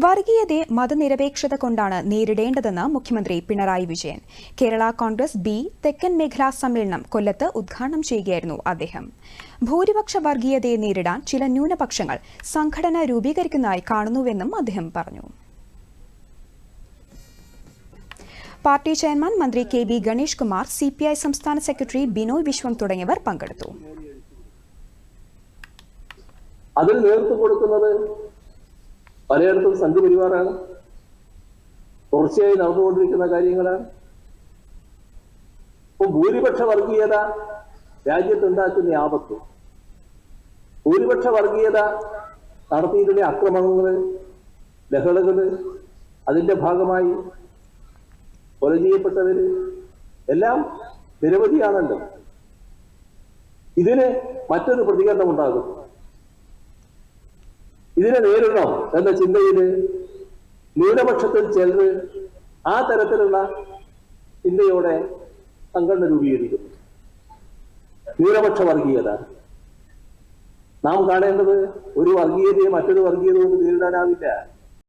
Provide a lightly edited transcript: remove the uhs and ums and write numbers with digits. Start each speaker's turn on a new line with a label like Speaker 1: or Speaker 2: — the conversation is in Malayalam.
Speaker 1: വർഗീയതയെ മതനിരപേക്ഷത കൊണ്ടാണ് നേരിടേണ്ടതെന്ന് മുഖ്യമന്ത്രി പിണറായി വിജയൻ. കേരള കോൺഗ്രസ് ബി തെക്കൻ മേഖലാ സമ്മേളനം കൊല്ലത്ത് ഉദ്ഘാടനം ചെയ്യുകയായിരുന്നു അദ്ദേഹം. ഭൂരിപക്ഷ വർഗീയതയെ നേരിടാൻ ചില ന്യൂനപക്ഷങ്ങൾ സംഘടന രൂപീകരിക്കുന്നതായി കാണുന്നുവെന്നും അദ്ദേഹം പറഞ്ഞു. പാർട്ടി ചെയർമാൻ മന്ത്രി K B Ganesh Kumar, CPI സംസ്ഥാന സെക്രട്ടറി ബിനോയ് വിശ്വം തുടങ്ങിയവർ പങ്കെടുത്തു.
Speaker 2: അതിൽ നേതൃത്വം കൊടുക്കുന്നത് പലയിടത്തും സംഘപരിവാറാണ്. തുടർച്ചയായി നടന്നുകൊണ്ടിരിക്കുന്ന കാര്യങ്ങളാണ്. ഇപ്പൊ ഭൂരിപക്ഷ വർഗീയത രാജ്യത്തുണ്ടാക്കുന്ന ആപത്ത്, ഭൂരിപക്ഷ വർഗീയത നടത്തിയിട്ടുള്ള അക്രമങ്ങള്, ലഹളകള്, അതിന്റെ ഭാഗമായി കൊല ചെയ്യപ്പെട്ടവര് എല്ലാം നിരവധിയാണല്ലോ. ഇതിന് മറ്റൊരു പ്രതികരണം ഉണ്ടാകും. ഇതിനെ നേരിടണം എന്ന ചിന്തയില് ന്യൂനപക്ഷത്തിൽ ചിലർ ആ തരത്തിലുള്ള ചിന്തയോടെ സംഘടന രൂപീകരിക്കുന്നു. ന്യൂനപക്ഷ വർഗീയത നാം കാണേണ്ടത് ഒരു വർഗീയതയെ മറ്റൊരു വർഗീയത കൊണ്ട് നേരിടാനാവില്ല.